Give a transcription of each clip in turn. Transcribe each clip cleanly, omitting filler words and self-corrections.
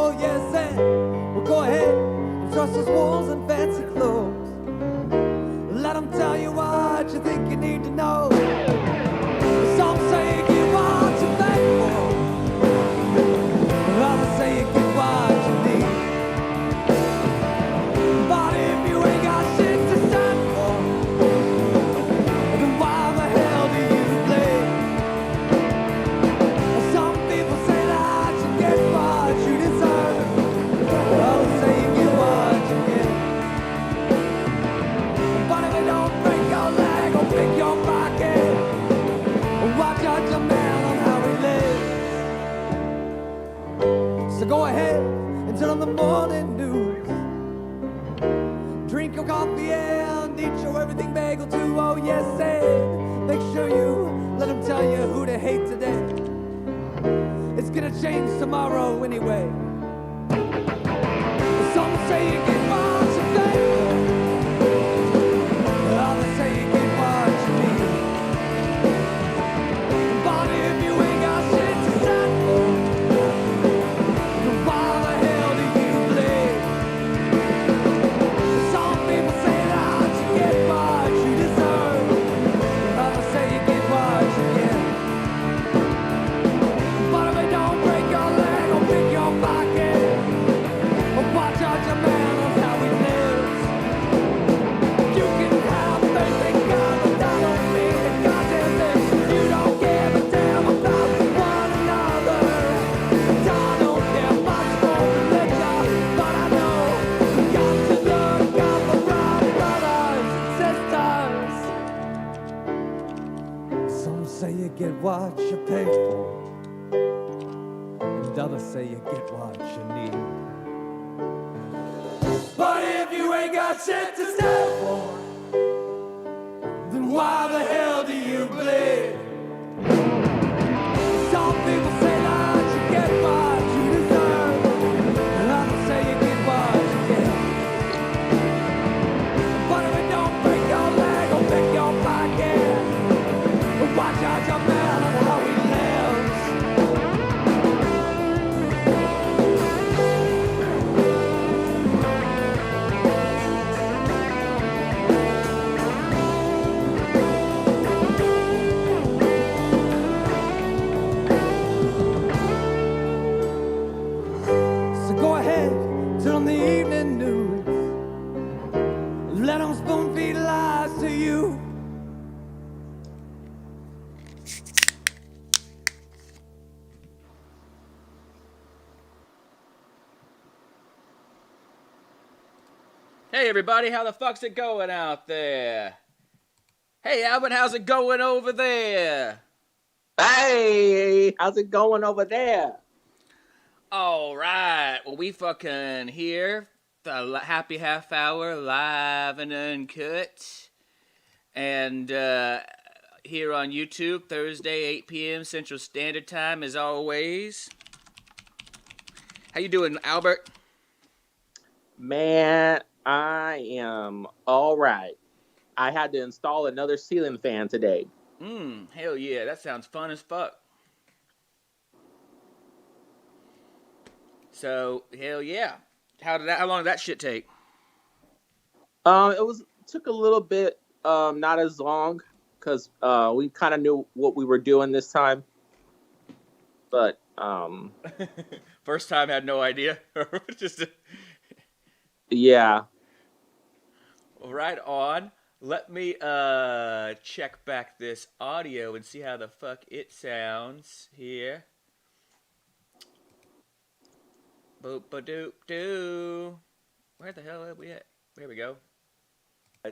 oh yes, and well, go ahead and trust those walls and fancy clothes. Let them tell you what you think you need to know. Some say you get what you thank for, others say you get what you need. But if you ain't got shit to stand for, then why the hell do you play? Some people say that you get what you deserve, others say you get what you get. But if it don't break your leg or pick your pocket, why judge a man on how he lives? So go ahead and turn on the morning news. Drink your coffee and eat your everything bagel too. Oh yes, and make sure you let them tell you who to hate today. It's gonna change tomorrow anyway. Some say you get what you pay for, others say you get what you need. But if you ain't got shit to stand for, then why the hell do you bleed? Some people say that you get what you deserve, others say you get what you get. But if it don't break your leg or pick your pocket, why judge a man on how he lives? You can have faith in God, but that don't mean a goddamn thing. You don't give a damn about one another. I don't care much for religion, but I know we got to look out for our brothers and sisters. Some say you get what you pay for, and others say you get what you need. But if you ain't got shit to stand for, then why the hell do you bleed? Some people say that you get what you deserve, and others say you get what you get. But if it don't break your leg or pick your pocket, why judge a man on how he lives? So go ahead, turn on the evening news. Let them spoon feed lies to you. Hey everybody, how the fuck's it going out there? Hey Albert, how's it going over there? Hey, how's it going over there? Alright, well we fucking here, the happy half hour, live and uncut. And here on YouTube, Thursday, 8 p.m. Central Standard Time as always. How you doing, Albert? Man, I am all right. I had to install another ceiling fan today. Hell yeah, that sounds fun as fuck. So, hell yeah. How long did that shit take? It took a little bit, not as long, because we kind of knew what we were doing this time. But First time had no idea. yeah. Right on. Let me check back this audio and see how the fuck it sounds here. Boop ba doop doo. Where the hell are we at? There we go.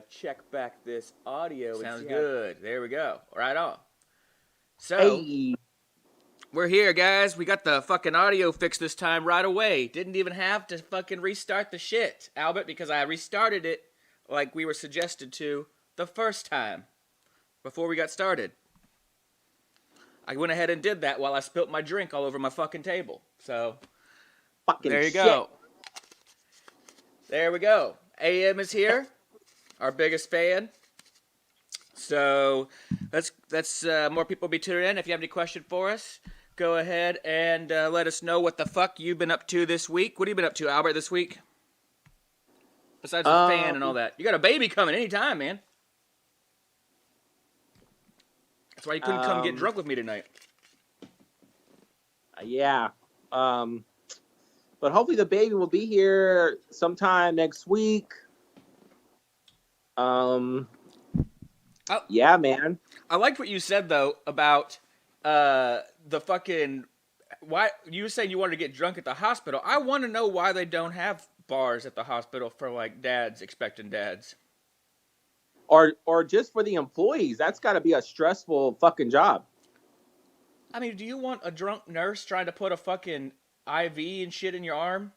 Check back this audio. Sounds good. There we go. Right on. So, Hey. we're here, guys. We got the fucking audio fixed this time right away. Didn't even have to fucking restart the shit, Albert, because I restarted it like we were suggested to the first time before we got started. I went ahead and did that while I spilt my drink all over my fucking table. So, Fucking there you shit. go. There we go. AM is here, our biggest fan. So let's more people be tuning in. If you have any question for us, go ahead and let us know what the fuck you've been up to this week. What have you been up to, Albert, this week? Besides the fan and all that. You got a baby coming anytime, man. That's why you couldn't come get drunk with me tonight. Yeah. But hopefully the baby will be here sometime next week. Yeah, man. I liked what you said, though, about the fucking... Why you were saying you wanted to get drunk at the hospital. I want to know why they don't have bars at the hospital for, like, dads, expecting dads. Or just for the employees. That's got to be a stressful fucking job. I mean, do you want a drunk nurse trying to put a fucking IV and shit in your arm?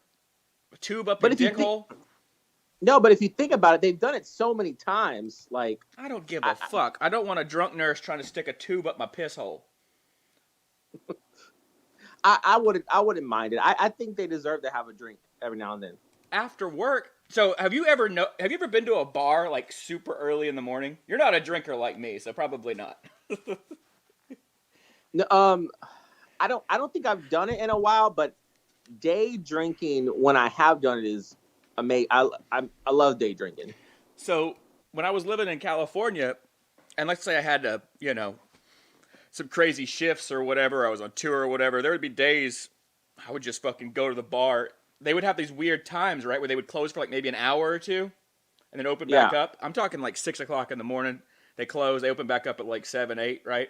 A tube up your dick hole? No, but if you think about it, they've done it so many times. Like, I don't give a fuck. I don't want a drunk nurse trying to stick a tube up my piss hole. I wouldn't mind it. I think they deserve to have a drink every now and then. After work. So have you ever been to a bar like super early in the morning? You're not a drinker like me, so probably not. No, I don't think I've done it in a while, but day drinking when I have done it is amazing. I love day drinking. So when I was living in California, and let's say I had to, some crazy shifts or whatever, I was on tour or whatever, there would be days I would just fucking go to the bar. They would have these weird times, right, where they would close for like maybe an hour or two and then open back up. I'm talking like 6 o'clock in the morning. They close, they open back up at like 7, 8, right?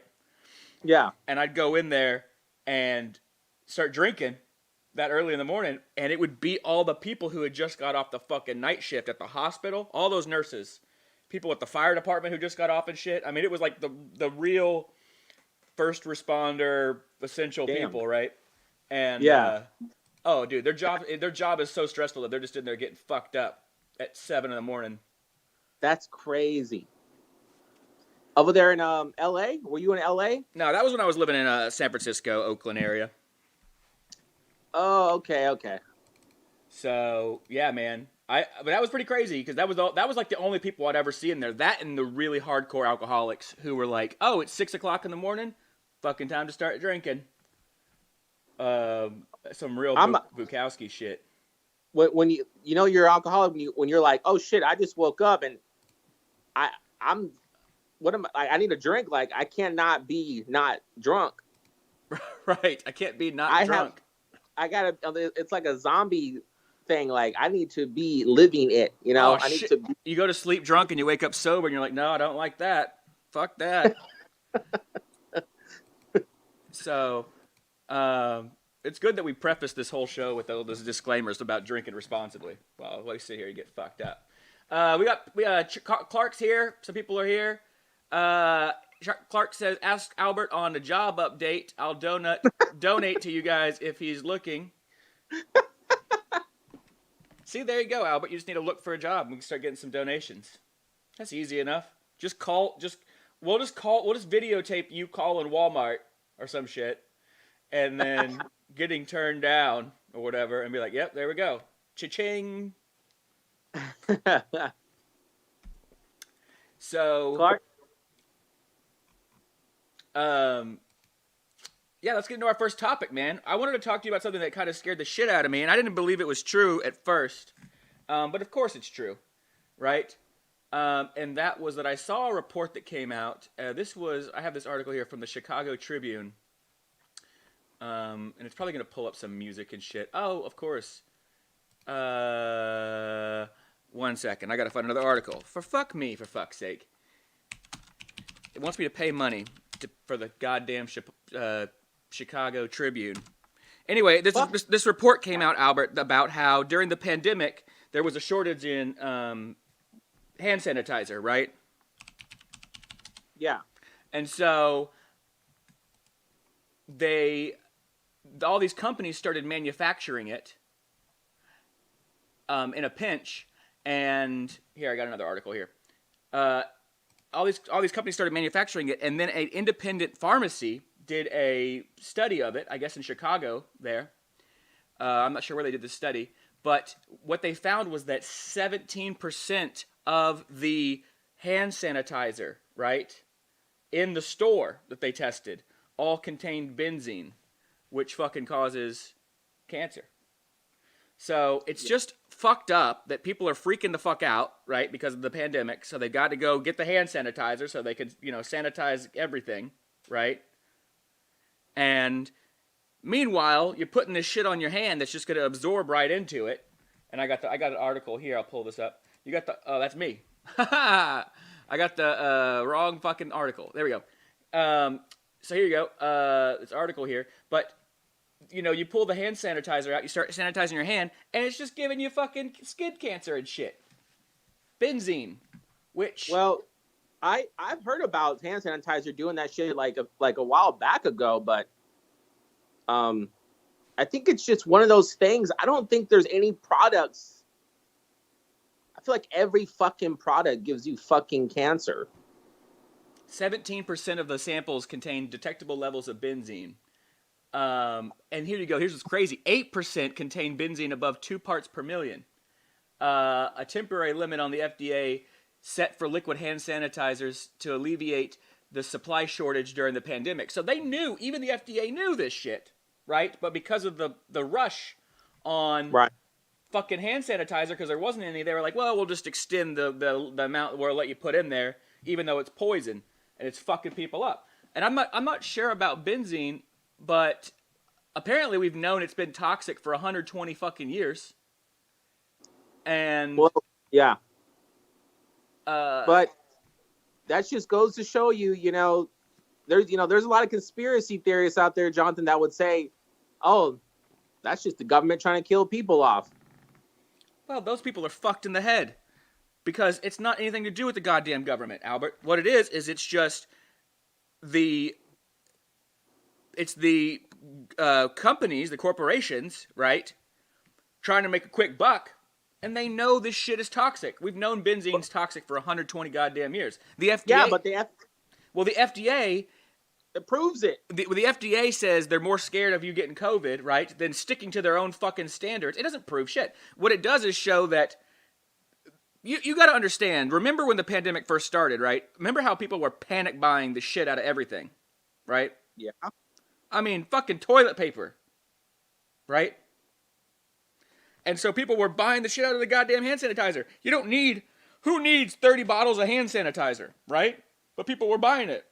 Yeah. And I'd go in there and start drinking that early in the morning, and it would beat all the people who had just got off the fucking night shift at the hospital, all those nurses, people at the fire department who just got off and shit. I mean, it was like the real first responder, essential people, right? And oh, dude, their job is so stressful that they're just in there getting fucked up at 7 in the morning. That's crazy. Over there in L.A.? Were you in L.A.? No, that was when I was living in San Francisco, Oakland area. Oh, okay. So yeah, man, but that was pretty crazy because that was like the only people I'd ever see in there. That and the really hardcore alcoholics who were like, "Oh, it's 6 o'clock in the morning, fucking time to start drinking." Some real Bukowski shit. When you're an alcoholic when you're like, "Oh shit, I just woke up and I'm what am I need a drink, like I cannot be not drunk." Right, I can't be not drunk. It's like a zombie thing. Like I need to be living it, Oh, I need shit. to. You go to sleep drunk and you wake up sober and you're like, no, I don't like that. Fuck that. So, it's good that we preface this whole show with all those disclaimers about drinking responsibly. Well, while you sit here, you get fucked up. We got Clark's here. Some people are here. Clark says, ask Albert on a job update. I'll donate to you guys if he's looking. See, there you go, Albert. You just need to look for a job. We can start getting some donations. That's easy enough. We'll just videotape you calling Walmart or some shit and then getting turned down or whatever and be like, yep, there we go. Cha-ching. So, Clark? Yeah, let's get into our first topic, man. I wanted to talk to you about something that kind of scared the shit out of me, and I didn't believe it was true at first. But of course it's true, right? And that was that I saw a report that came out. I have this article here from the Chicago Tribune. And it's probably going to pull up some music and shit. Oh, of course. 1 second. I got to find another article. For fuck's sake. It wants me to pay money for the goddamn Chicago Tribune. Anyway, this report came out, Albert, about how during the pandemic there was a shortage in hand sanitizer, right? Yeah. And so all these companies started manufacturing it in a pinch. And here, I got another article here. All these companies started manufacturing it, and then an independent pharmacy did a study of it, I guess in Chicago there. I'm not sure where they did this study, but what they found was that 17% of the hand sanitizer, right, in the store that they tested all contained benzene, which fucking causes cancer. So it's just fucked up that people are freaking the fuck out, right, because of the pandemic. So they've got to go get the hand sanitizer so they could, sanitize everything, right? And meanwhile, you're putting this shit on your hand that's just going to absorb right into it. And I got an article here. I'll pull this up. You got oh, that's me. I got the wrong fucking article. There we go. So here you go. This article here, but. You pull the hand sanitizer out, you start sanitizing your hand, and it's just giving you fucking skin cancer and shit. Benzene, which... Well, I've heard about hand sanitizer doing that shit like a while back ago, but I think it's just one of those things. I don't think there's any products. I feel like every fucking product gives you fucking cancer. 17% of the samples contain detectable levels of benzene. And here you go. Here's what's crazy. 8% contain benzene above 2 parts per million. A temporary limit on the FDA set for liquid hand sanitizers to alleviate the supply shortage during the pandemic. So they knew, even the FDA knew this shit, right? But because of the rush on fucking hand sanitizer, because there wasn't any, they were like, well, we'll just extend the amount we'll let you put in there, even though it's poison and it's fucking people up. And I'm not sure about benzene. But apparently we've known it's been toxic for 120 fucking years. And well, yeah. But that just goes to show you, there's a lot of conspiracy theorists out there, Jonathan, that would say, "Oh, that's just the government trying to kill people off." Well, those people are fucked in the head because it's not anything to do with the goddamn government, Albert. What it is it's just It's the companies, the corporations, right, trying to make a quick buck, and they know this shit is toxic. We've known benzene's toxic for 120 goddamn years. The FDA... Yeah, but the FDA... It proves it. The FDA says they're more scared of you getting COVID, right, than sticking to their own fucking standards. It doesn't prove shit. What it does is show that... You got to understand, remember when the pandemic first started, right? Remember how people were panic buying the shit out of everything, right? Yeah. I mean, fucking toilet paper, right? And so people were buying the shit out of the goddamn hand sanitizer. Who needs 30 bottles of hand sanitizer, right? But people were buying it.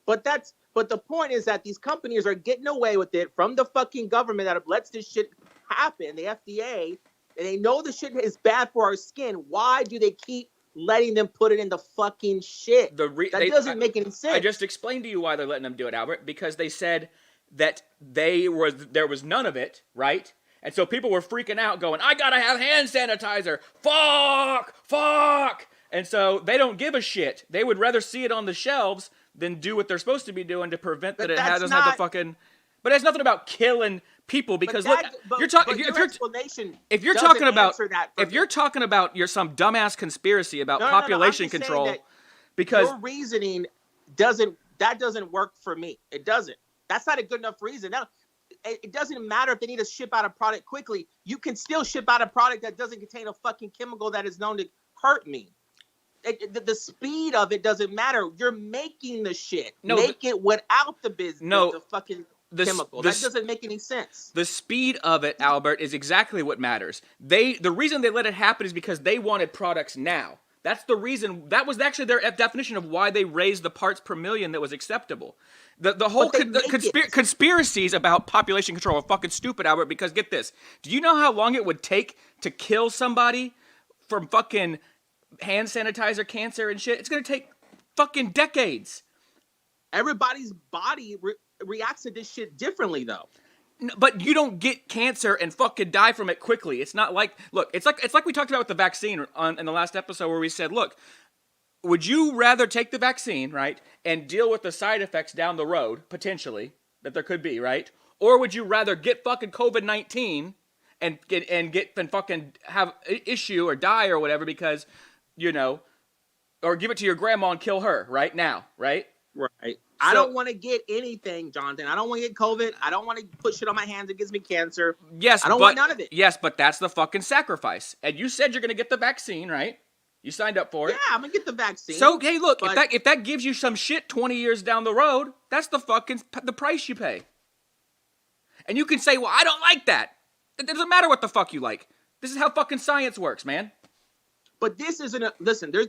But the point is that these companies are getting away with it from the fucking government that lets this shit happen, the FDA, and they know the shit is bad for our skin. Why do they keep letting them put it in the fucking shit? That doesn't make any sense. I just explained to you why they're letting them do it, Albert, because they said that there was none of it, right? And so people were freaking out going, I gotta have hand sanitizer. Fuck. And so they don't give a shit. They would rather see it on the shelves than do what they're supposed to be doing to prevent that it doesn't have the fucking... But it's nothing about killing people because if you're talking about some dumbass conspiracy about population control, because your reasoning doesn't work for me. It doesn't. That's not a good enough reason. Now, it doesn't matter if they need to ship out a product quickly. You can still ship out a product that doesn't contain a fucking chemical that is known to hurt me. The speed of it doesn't matter. You're making the shit. Make it without the business. The fucking chemical. That doesn't make any sense. The speed of it, Albert, is exactly what matters. The reason they let it happen is because they wanted products now. That's the reason. That was actually their definition of why they raised the parts per million that was acceptable. The whole conspiracies about population control are fucking stupid, Albert, because get this. Do you know how long it would take to kill somebody from fucking hand sanitizer cancer and shit? It's going to take fucking decades. Everybody's body reacts to this shit differently, though. But you don't get cancer and fucking die from it quickly. It's not like, look, it's like we talked about with the vaccine in the last episode where we said, look, would you rather take the vaccine, right, and deal with the side effects down the road, potentially, that there could be, right? Or would you rather get fucking COVID-19 and fucking have an issue or die or whatever because, or give it to your grandma and kill her right now, right? Right. I don't want to get anything, Jonathan. I don't want to get COVID. I don't want to put shit on my hands that gives me cancer. Yes, I don't want none of it. Yes, but that's the fucking sacrifice. And you said you're going to get the vaccine, right? You signed up for it. Yeah, I'm gonna get the vaccine. So hey, look, but if that gives you some shit 20 years down the road, that's the price you pay. And you can say, well, I don't like that. It doesn't matter what the fuck you like. This is how fucking science works, man. But this isn't a listen. There's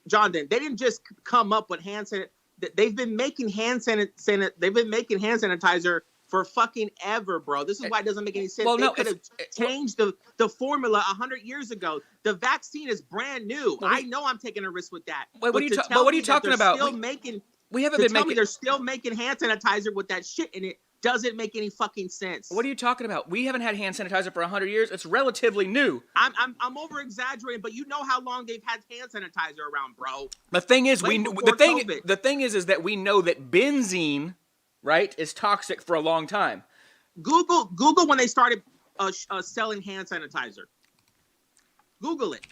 Jonathan. They didn't just come up with hand sanitizer. They've been making hand sanitizer for fucking ever, bro. This is why it doesn't make any sense. Well, they no, could have changed the formula 100 years ago. The vaccine is brand new. I know I'm taking a risk with that. Wait, what are you talking about? We haven't been making. They're still making hand sanitizer with that shit in it. Doesn't make any fucking sense. What are you talking about? We haven't had hand sanitizer for 100 years. It's relatively new. I'm over exaggerating, but you know how long they've had hand sanitizer around, bro. The thing is, the thing is that we know that benzene, right, is toxic for a long time. Google when they started selling hand sanitizer. Google it.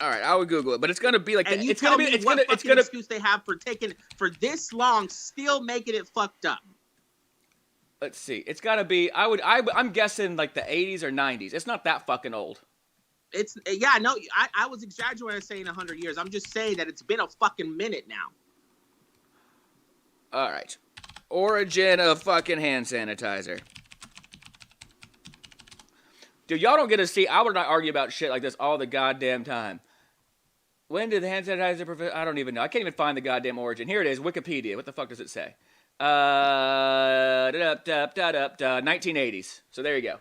All right, I would Google it, but it's gonna be like and that. You It's tell gonna be. me It's what gonna. fucking excuse they have for this long, still making it fucked up. Let's see. It's gotta be. I'm guessing like the 80s or 90s. It's not that fucking old. It's yeah. No, I was exaggerating saying 100 years. I'm just saying that it's been a fucking minute now. All right. Origin of fucking hand sanitizer. Dude, y'all don't get to see. Albert and I argue about shit like this all the goddamn time. When did the hand sanitizer? I don't even know. I can't even find the goddamn origin. Here it is. Wikipedia. What the fuck does it say? 1980s. So there you go.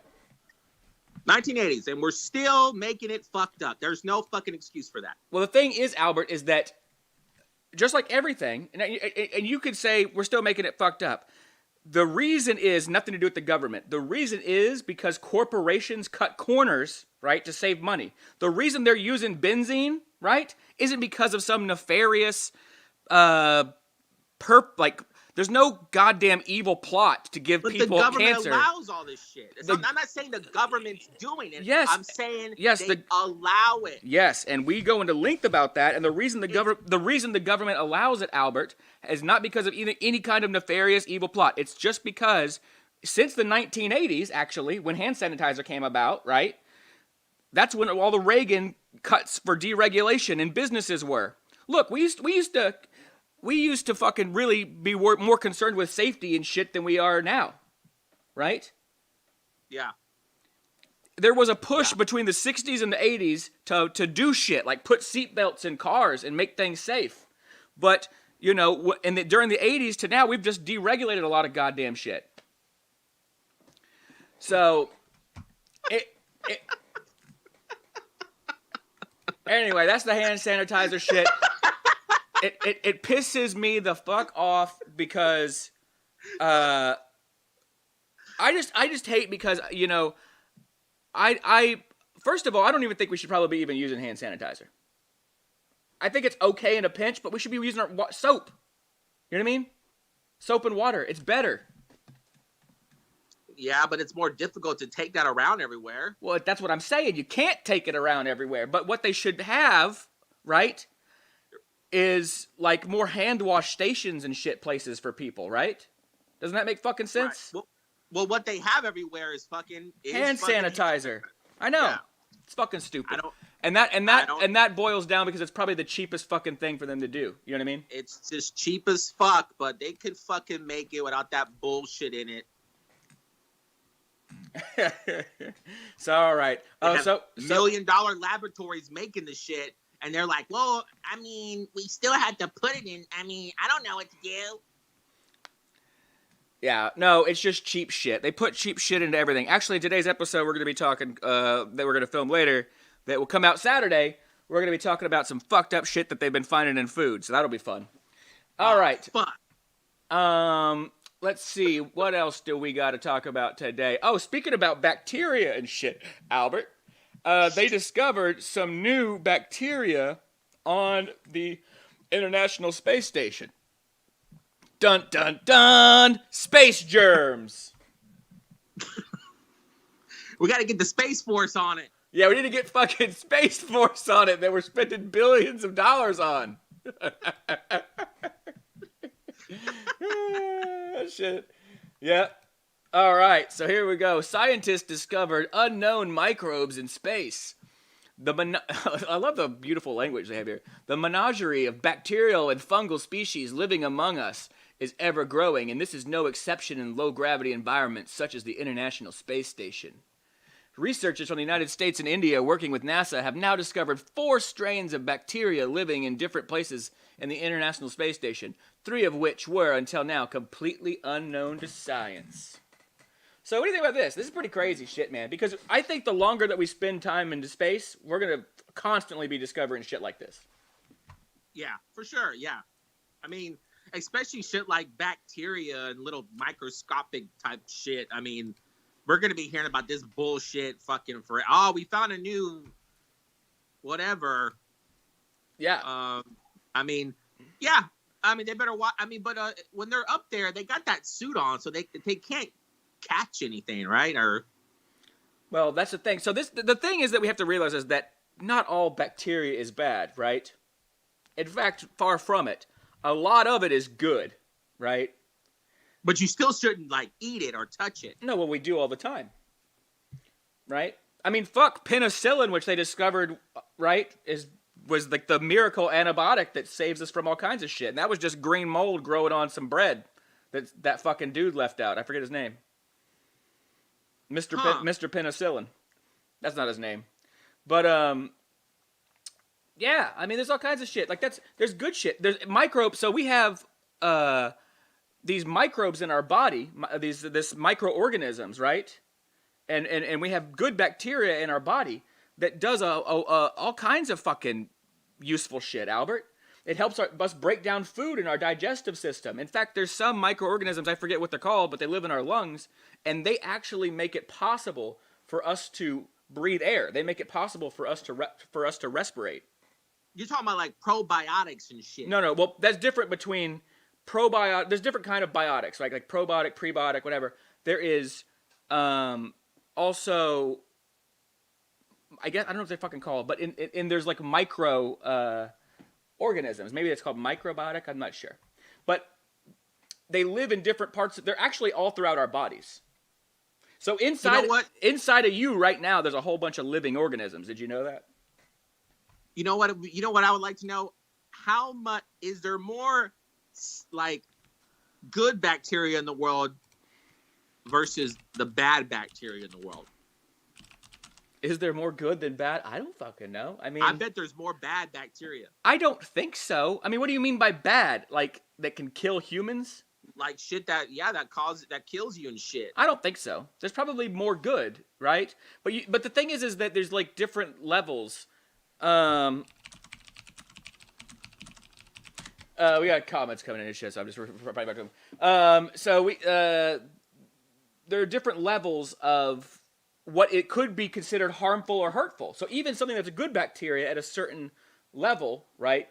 1980s, and we're still making it fucked up. There's no fucking excuse for that. Well, the thing is, Albert, is that just like everything, and you could say we're still making it fucked up. The reason is nothing to do with the government. The reason is because corporations cut corners, right, to save money. The reason they're using benzene, right, isn't because of some nefarious, there's no goddamn evil plot to give people cancer. But the government allows all this shit. I'm not saying the government's doing it. Yes. I'm saying they allow it. Yes, and we go into length about that. And the reason the government allows it, Albert, is not because of any kind of nefarious evil plot. It's just because since the 1980s, actually, when hand sanitizer came about, right? That's when all the Reagan cuts for deregulation in businesses were. Look, we used to fucking really be more concerned with safety and shit than we are now, right? Yeah. There was a push between the 60s and the 80s to do shit, like put seatbelts in cars and make things safe. But, you know, during the 80s to now, we've just deregulated a lot of goddamn shit. So, anyway, that's the hand sanitizer shit. It pisses me the fuck off because I just hate because, you know, I first of all, I don't even think we should probably be even using hand sanitizer. I think it's okay in a pinch, but we should be using our soap. You know what I mean? Soap and water. It's better. Yeah, but it's more difficult to take that around everywhere. Well, that's what I'm saying. You can't take it around everywhere. But what they should have, right, is like more hand wash stations and shit places for people, right? Doesn't that make fucking sense? Right. Well, what they have everywhere is fucking hand sanitizer. I know. Yeah. It's fucking stupid. And that boils down because it's probably the cheapest fucking thing for them to do. You know what I mean? It's just cheap as fuck, but they could fucking make it without that bullshit in it. So all right. So $1 million laboratories making the shit, and they're like, well, I mean, we still had to put it in. I mean, I don't know what to do. Yeah, no, it's just cheap shit. They put cheap shit into everything. Actually, today's episode, we're going to be talking, that we're going to film later, that will come out Saturday. We're going to be talking about some fucked up shit that they've been finding in food, so that'll be fun. All right. Fun. Let's see, what else do we got to talk about today? Oh, speaking about bacteria and shit, Albert, they discovered some new bacteria on the International Space Station. Dun, dun, dun! Space germs! We gotta get the Space Force on it. Yeah, we need to get fucking Space Force on it that we're spending billions of dollars on. Shit. Yeah. All right, so here we go. Scientists discovered unknown microbes in space. I love the beautiful language they have here. The menagerie of bacterial and fungal species living among us is ever growing, and this is no exception in low-gravity environments such as the International Space Station. Researchers from the United States and India working with NASA have now discovered 4 strains of bacteria living in different places in the International Space Station, 3 of which were, until now, completely unknown to science. So what do you think about this? This is pretty crazy shit, man, because I think the longer that we spend time into space, we're going to constantly be discovering shit like this. Yeah, for sure, yeah. I mean, especially shit like bacteria and little microscopic type shit. I mean, we're going to be hearing about this bullshit fucking for, oh, we found a new whatever. Yeah. I mean, yeah. I mean, they better watch. I mean, but when they're up there, they got that suit on, so they can't catch anything, right? Or well, that's the thing. So the thing is that we have to realize is that not all bacteria is bad, right? In fact, far from it. A lot of it is good, right? But you still shouldn't, like, eat it or touch it. No, well, we do all the time, right? I mean, fuck, penicillin, which they discovered, right, was like the miracle antibiotic that saves us from all kinds of shit. And that was just green mold growing on some bread that fucking dude left out. I forget his name. Mr. Penicillin. That's not his name. But, yeah, I mean, there's all kinds of shit. Like, there's good shit. There's microbes. So we have, these microbes in our body, this microorganisms, right? And we have good bacteria in our body that does all kinds of fucking useful shit, Albert. It helps us break down food in our digestive system. In fact, there's some microorganisms, I forget what they're called, but they live in our lungs, and they actually make it possible for us to breathe air. They make it possible for us to respirate. You're talking about like probiotics and shit. No. Well, that's different between probiotic. There's different kind of biotics, right? Like probiotic, prebiotic, whatever. There is also, I guess I don't know what they fucking call it, but in there's like micro organisms. Maybe it's called microbiotic. I'm not sure, but they live in different parts. They're actually all throughout our bodies. So inside of you right now, there's a whole bunch of living organisms. Did you know that? You know what I would like to know? How much is there more like good bacteria in the world versus the bad bacteria in the world? Is there more good than bad? I don't fucking know. I mean, I bet there's more bad bacteria. I don't think so. I mean, what do you mean by bad? Like that can kill humans? Like shit that kills you and shit. I don't think so. There's probably more good, right? But the thing is that there's like different levels. We got comments coming in and shit, so I'm just replying back to them. There are different levels of what it could be considered harmful or hurtful. So even something that's a good bacteria at a certain level, right?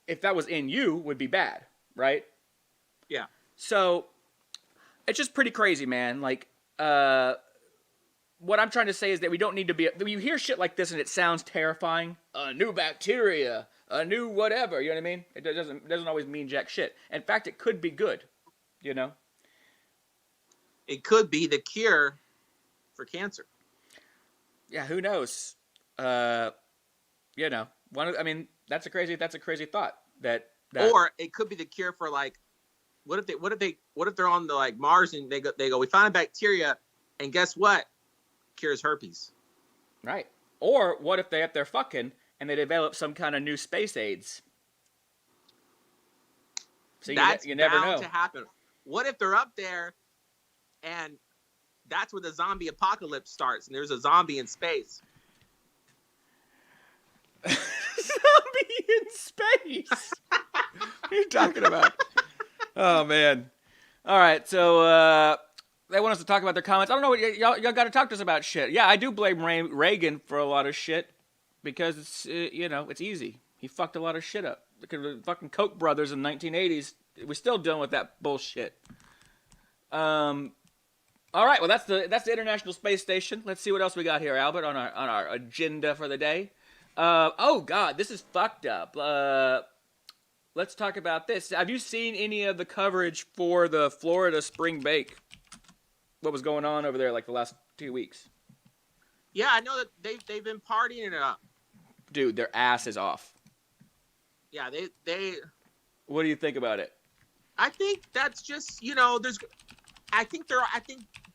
If that was in you, would be bad, right? Yeah. So it's just pretty crazy, man. Like, what I'm trying to say is that we don't need to be. You hear shit like this and it sounds terrifying. A new bacteria, a new whatever. You know what I mean? It doesn't always mean jack shit. In fact, it could be good. You know. It could be the cure for cancer. Yeah, who knows? You know, that's a crazy thought. That or it could be the cure for like, what if they're on the like Mars and they go we found a bacteria and guess what? Cures herpes. Right. Or what if they're up there fucking and they develop some kind of new space AIDS? So that's you never know. To happen. What if they're up there and that's where the zombie apocalypse starts and there's a zombie in space? Zombie in space? What are you talking about? Oh, man. All right, so they want us to talk about their comments. I don't know what y'all got to talk to us about shit. Yeah, I do blame Reagan for a lot of shit because it's it's easy. He fucked a lot of shit up. Look at the fucking Koch brothers in the 1980s. We're still dealing with that bullshit. All right, well that's the International Space Station. Let's see what else we got here, Albert, on our agenda for the day. Oh God, this is fucked up. Let's talk about this. Have you seen any of the coverage for the Florida spring break? What was going on over there like the last 2 weeks? Yeah, I know that they've been partying it up. dude, their ass is off. Yeah, they. What do you think about it? I think that's just, I think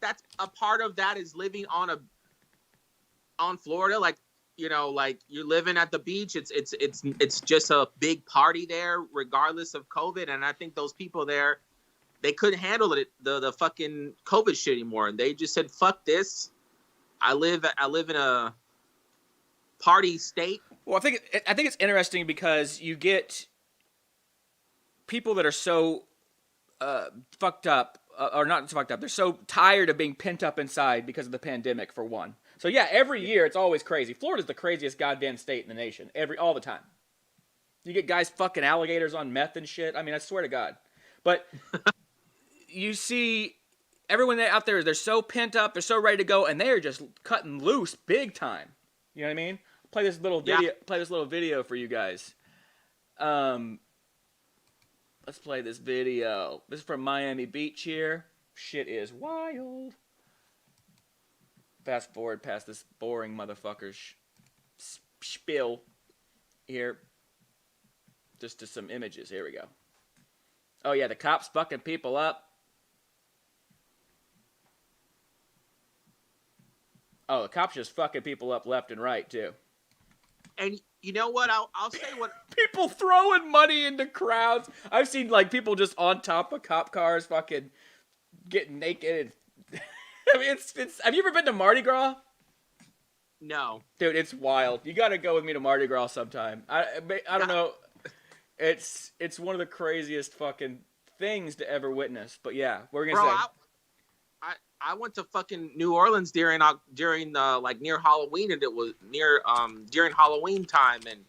that's a part of that is living on Florida, like, like you're living at the beach. It's just a big party there, regardless of COVID. And I think those people there, they couldn't handle it, the fucking COVID shit anymore, and they just said, "Fuck this." I live in a party state. Well, I think it's interesting because you get people that are so fucked up, or not fucked up. They're so tired of being pent up inside because of the pandemic, for one. So yeah, every year it's always crazy. Florida's the craziest goddamn state in the nation. All the time. You get guys fucking alligators on meth and shit. I mean, I swear to God. But you see everyone out there, they're so pent up, they're so ready to go, and they are just cutting loose big time. You know what I mean? Play this little video for you guys. Let's play this video. This is from Miami Beach here. Shit is wild. Fast forward past this boring motherfucker's spiel here. Just to some images. Here we go. Oh yeah, the cops fucking people up. Oh, the cops just fucking people up left and right too. And you know what? I'll say what people throwing money into crowds. I've seen like people just on top of cop cars, fucking getting naked. I mean, it's. Have you ever been to Mardi Gras? No, dude, it's wild. You got to go with me to Mardi Gras sometime. I don't know. It's one of the craziest fucking things to ever witness. But yeah, we're gonna say. I went to fucking New Orleans during like near Halloween, and it was during Halloween time, and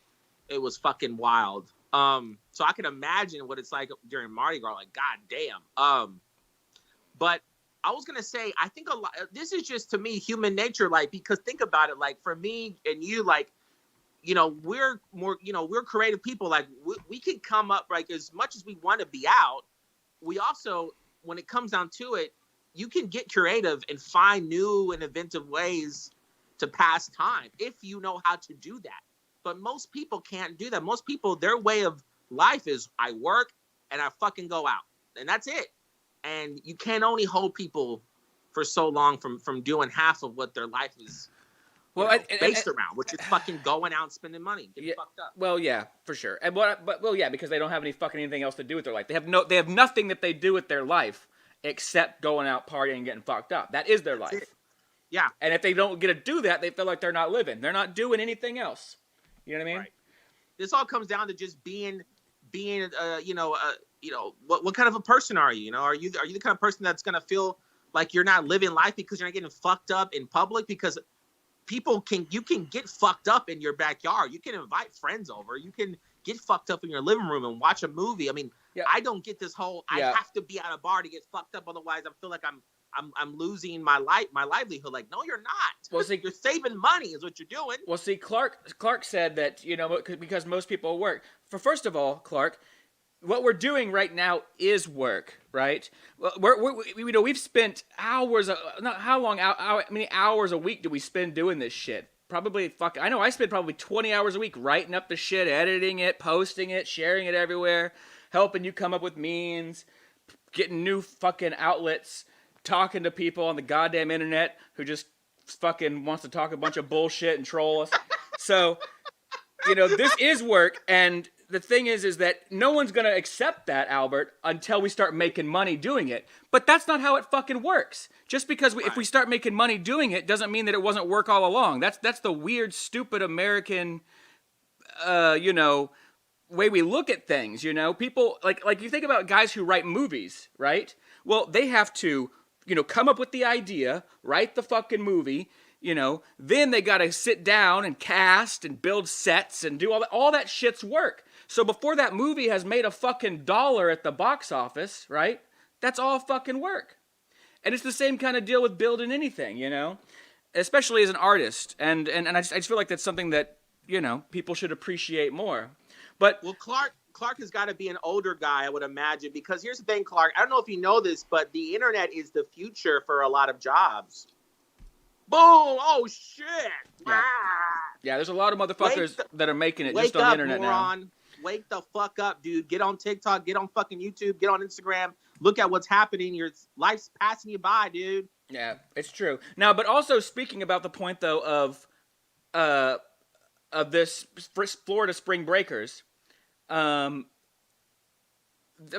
it was fucking wild. So I can imagine what it's like during Mardi Gras. Like, goddamn. But I was gonna say, I think a lot. This is just to me human nature, like, because think about it, like for me and you, like, we're more, we're creative people. Like we can come up, like, as much as we want to be out. We also, when it comes down to it, you can get creative and find new and inventive ways to pass time if you know how to do that. But most people can't do that. Most people, their way of life is I work and I fucking go out, and that's it. And you can only hold people for so long from doing half of what their life is based around, which is fucking going out and spending money, getting fucked up. Well, yeah, for sure. And because they don't have anything else to do with their life. They have nothing that they do with their life except going out partying and getting fucked up. That is their life. Yeah. And if they don't get to do that, they feel like they're not living. They're not doing anything else. You know what I mean? Right. This all comes down to just being what kind of a person are you? Are you the kind of person that's gonna feel like you're not living life because you're not getting fucked up in public? Because you can get fucked up in your backyard. You can invite friends over. You can get fucked up in your living room and watch a movie. I mean, yeah. I don't get this whole I have to be at a bar to get fucked up, otherwise I feel like I'm losing my livelihood. Like, no, you're not. Well, see, you're saving money is what you're doing. Well, see, Clark said that, because most people work. First of all, Clark, what we're doing right now is work, right? Well, we've spent hours. How many hours a week do we spend doing this shit? Probably I know I spend probably 20 hours a week writing up the shit, editing it, posting it, sharing it everywhere, helping you come up with memes, getting new fucking outlets, talking to people on the goddamn internet who just fucking wants to talk a bunch of bullshit and troll us. So, this is work, and the thing is that no one's going to accept that, Albert, until we start making money doing it. But that's not how it fucking works. Just because if we start making money doing it doesn't mean that it wasn't work all along. That's the weird, stupid American, way we look at things, People, like you think about guys who write movies, right? Well, they have to, come up with the idea, write the fucking movie, then they gotta sit down and cast and build sets and do all that shit's work. So before that movie has made a fucking dollar at the box office, right? That's all fucking work. And it's the same kind of deal with building anything, especially as an artist. And I just feel like that's something that, people should appreciate more. But well, Clark has got to be an older guy, I would imagine, because here's the thing, Clark. I don't know if you know this, but the internet is the future for a lot of jobs. Boom! Oh shit! Yeah. Ah! Yeah, there's a lot of motherfuckers that are making it just Wake on the up, internet moron. now. Wake the fuck up, dude. Get on TikTok, get on fucking YouTube, get on Instagram. Look at what's happening. Your life's passing you by, dude. Yeah, it's true. Now, but also speaking about the point though of this Florida spring breakers, the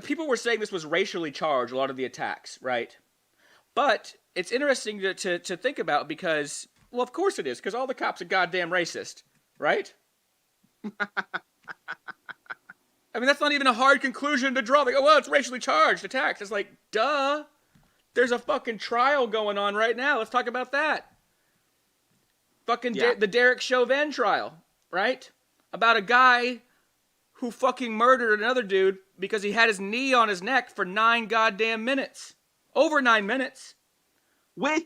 people were saying this was racially charged, a lot of the attacks, right? But it's interesting to think about because, well, of course it is, because all the cops are goddamn racist, right? I mean, that's not even a hard conclusion to draw. Like, oh, well, it's racially charged attacks. It's like, duh. There's a fucking trial going on right now. Let's talk about that. Fucking the Derek Chauvin trial, right? About a guy who fucking murdered another dude because he had his knee on his neck for 9 goddamn minutes. Over 9 minutes. With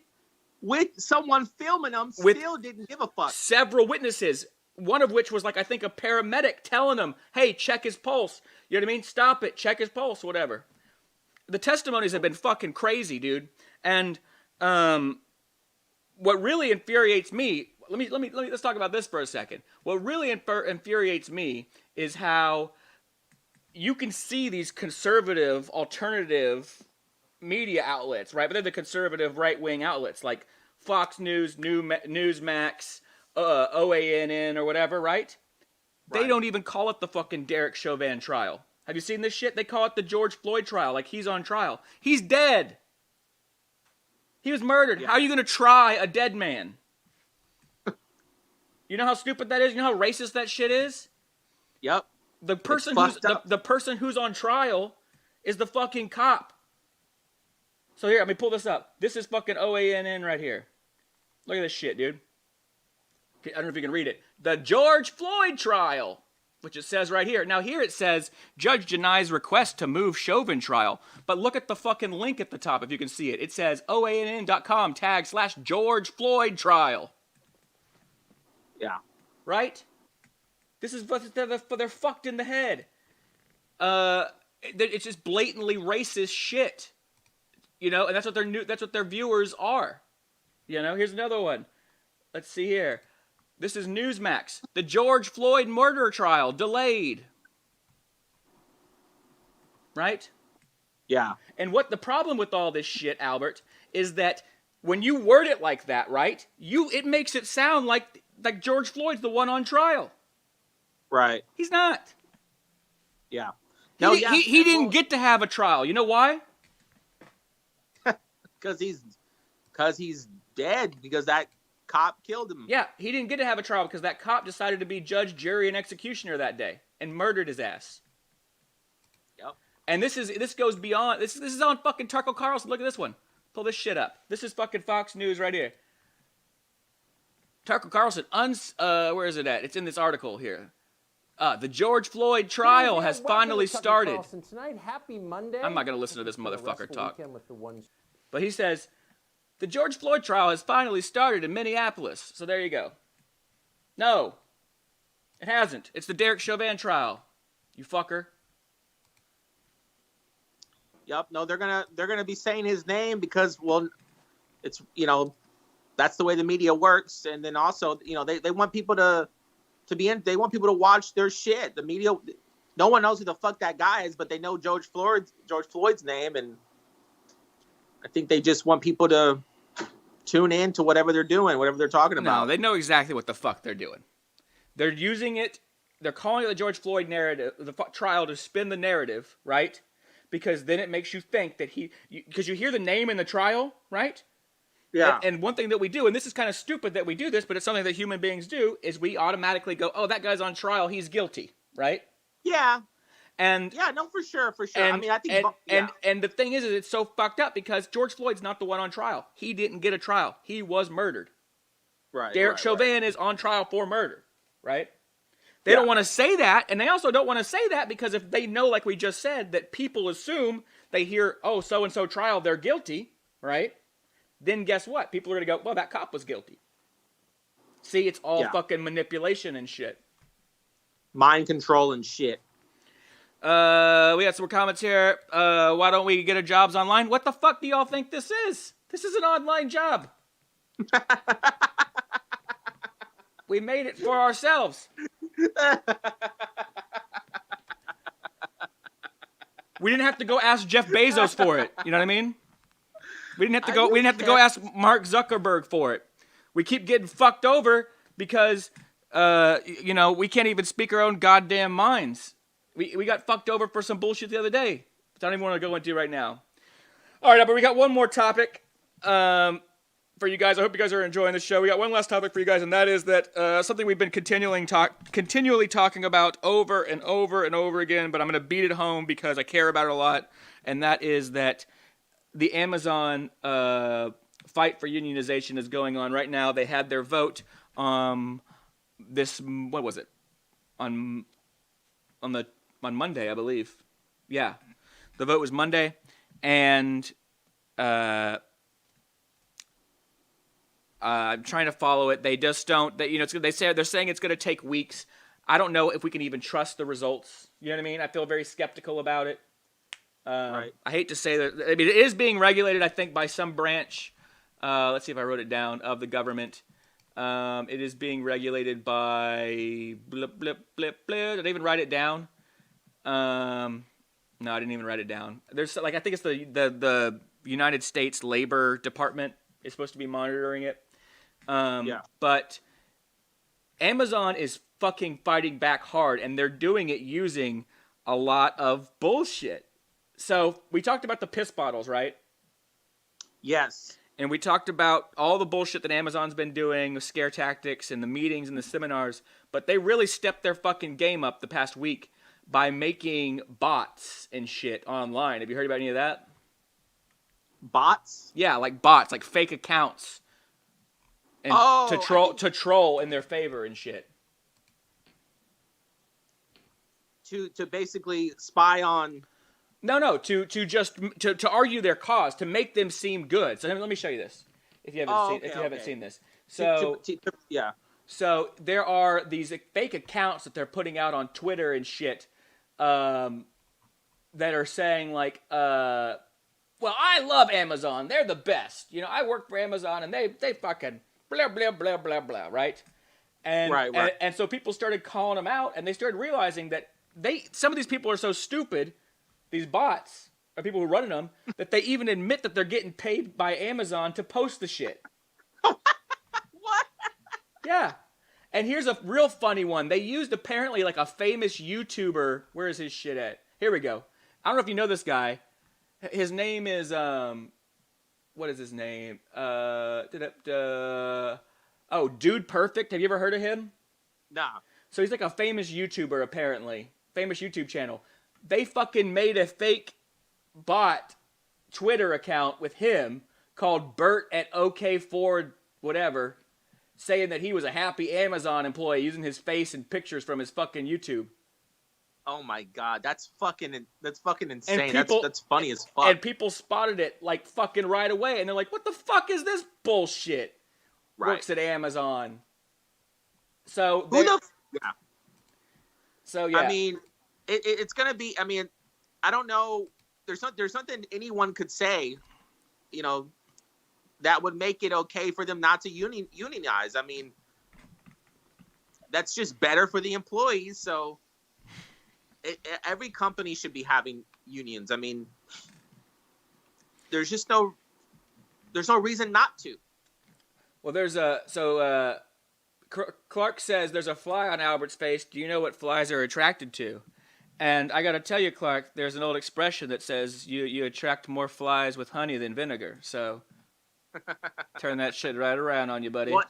someone filming them, still didn't give a fuck. Several witnesses, one of which was like, I think, a paramedic telling him, hey, check his pulse. You know what I mean? Stop it. Check his pulse, whatever. The testimonies have been fucking crazy, dude. And what really infuriates me, let's talk about this for a second. What really infuriates me is how you can see these conservative, alternative media outlets, right? But they're the conservative right-wing outlets, like Fox News, Newsmax, OANN, or whatever, right? They don't even call it the fucking Derek Chauvin trial. Have you seen this shit? They call it the George Floyd trial, like he's on trial. He's dead. He was murdered. Yeah. How are you going to try a dead man? You know how stupid that is? You know how racist that shit is? Yep. The person who's on trial is the fucking cop. So here, let me pull this up. This is fucking OANN right here. Look at this shit, dude. I don't know if you can read it. The George Floyd trial, which it says right here. Now here it says, judge denies request to move Chauvin trial. But look at the fucking link at the top if you can see it. It says OANN.com /George Floyd trial. Yeah. Right? This is, they're fucked in the head. It's just blatantly racist shit. You know, and that's what their viewers are. You know, here's another one. Let's see here. This is Newsmax. The George Floyd murder trial delayed. Right? Yeah. And what the problem with all this shit, Albert, is that when you word it like that, right? It makes it sound like George Floyd's the one on trial. Right. He's not. Yeah. He didn't get to have a trial. You know why? Because he's dead. Because that cop killed him. Yeah, he didn't get to have a trial because that cop decided to be judge, jury, and executioner that day and murdered his ass. Yep. And this goes beyond. This is on fucking Tucker Carlson. Look at this one. Pull this shit up. This is fucking Fox News right here. Tucker Carlson. Where is it at? It's in this article here. The George Floyd trial has finally started. Tonight, happy Monday. I'm not gonna listen to this motherfucker talk. But he says, the George Floyd trial has finally started in Minneapolis. So there you go. No, it hasn't. It's the Derek Chauvin trial. You fucker. Yep. No, they're gonna be saying his name because, well, it's, you know, that's the way the media works, and then also, you know, they want people to be in. They want people to watch their shit. The media, no one knows who the fuck that guy is, but they know George Floyd's name, and I think they just want people to tune in to whatever they're doing, whatever they're talking about. No, they know exactly what the fuck they're doing. They're using it. They're calling it the George Floyd narrative, the trial, to spin the narrative, right? Because then it makes you think that because you hear the name in the trial, right? Yeah. And one thing that we do, and this is kind of stupid that we do this, but it's something that human beings do, is we automatically go, oh, that guy's on trial, he's guilty, right? Yeah. And yeah, no, for sure. And, I mean, I think, and the thing is it's so fucked up because George Floyd's not the one on trial. He didn't get a trial. He was murdered. Right. Derek Chauvin is on trial for murder, right? They don't want to say that, and they also don't want to say that because if they know, like we just said, that people assume they hear, oh, so-and-so trial, they're guilty, right? Then guess what? People are going to go, well, that cop was guilty. See, it's all fucking manipulation and shit. Mind control and shit. We got some more comments here. Why don't we get our jobs online? What the fuck do y'all think this is? This is an online job. We made it for ourselves. We didn't have to go ask Jeff Bezos for it. You know what I mean? We didn't have to go. We didn't have to go ask Mark Zuckerberg for it. We keep getting fucked over because, we can't even speak our own goddamn minds. We got fucked over for some bullshit the other day. I don't even want to go into right now. All right, but we got one more topic for you guys. I hope you guys are enjoying the show. We got one last topic for you guys, and that is that something we've been continually talking about over and over and over again, but I'm going to beat it home because I care about it a lot, and that is that the Amazon fight for unionization is going on right now. They had their vote on Monday, I believe. Yeah, the vote was Monday, and I'm trying to follow it. They just don't. They're saying it's going to take weeks. I don't know if we can even trust the results. You know what I mean? I feel very skeptical about it. Right. I hate to say that. I mean, it is being regulated, I think, by some branch. Let's see if I wrote it down, of the government. It is being regulated by blip, blip, blip, blip. Did I even write it down? No, I didn't even write it down. There's I think it's the United States Labor Department is supposed to be monitoring it. But Amazon is fucking fighting back hard, and they're doing it using a lot of bullshit. So we talked about the piss bottles, right? Yes. And we talked about all the bullshit that Amazon's been doing, the scare tactics and the meetings and the seminars, but they really stepped their fucking game up the past week by making bots and shit online. Have you heard about any of that? Bots? Yeah, like bots, like fake accounts. And to troll in their favor and shit. To basically spy on. No, to argue their cause, to make them seem good. So let me show you this. If you haven't seen this. So yeah. So there are these fake accounts that they're putting out on Twitter and shit, that are saying like, well, I love Amazon. They're the best. I work for Amazon, and they fucking blah blah blah blah blah, right? And right. And so people started calling them out, and they started realizing that some of these people are so stupid. These bots, or people who are running them, that they even admit that they're getting paid by Amazon to post the shit. What? Yeah. And here's a real funny one. They used apparently like a famous YouTuber. Where is his shit at? Here we go. I don't know if you know this guy. His name is, what is his name? Dude Perfect. Have you ever heard of him? Nah. So he's like a famous YouTuber, apparently. Famous YouTube channel. They fucking made a fake bot Twitter account with him called Bert at OK Ford whatever, saying that he was a happy Amazon employee using his face and pictures from his fucking YouTube. Oh my god, that's fucking insane. That's funny as fuck. And people spotted it like fucking right away, and they're like, "What the fuck is this bullshit?" Right. Works at Amazon. So yeah. So yeah. I mean, it's gonna be. I mean, I don't know. There's nothing anyone could say, that would make it okay for them not to unionize. I mean, that's just better for the employees. So every company should be having unions. I mean, there's no reason not to. Well, Clark says there's a fly on Albert's face. Do you know what flies are attracted to? And I gotta tell you, Clark, there's an old expression that says you attract more flies with honey than vinegar. So turn that shit right around on you, buddy. Well,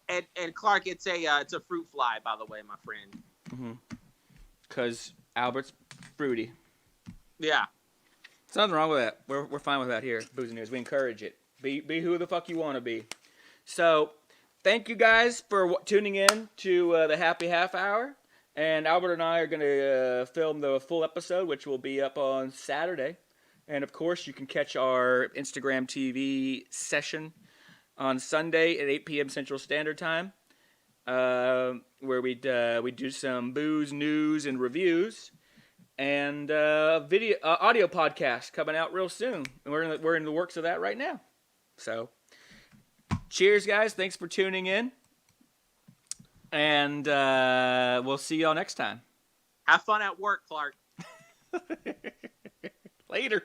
and Clark, it's a fruit fly, by the way, my friend. Mm-hmm. 'Cause Albert's fruity. Yeah. There's nothing wrong with that. We're fine with that here, Booze and News. We encourage it. Be who the fuck you want to be. So, thank you guys for tuning in to the Happy Half Hour. And Albert and I are going to film the full episode, which will be up on Saturday. And, of course, you can catch our Instagram TV session on Sunday at 8 p.m. Central Standard Time, where we do some booze, news, and reviews. And audio podcast coming out real soon. And we're in the works of that right now. So, Cheers, guys. Thanks for tuning in. And we'll see y'all next time. Have fun at work, Clark. Later.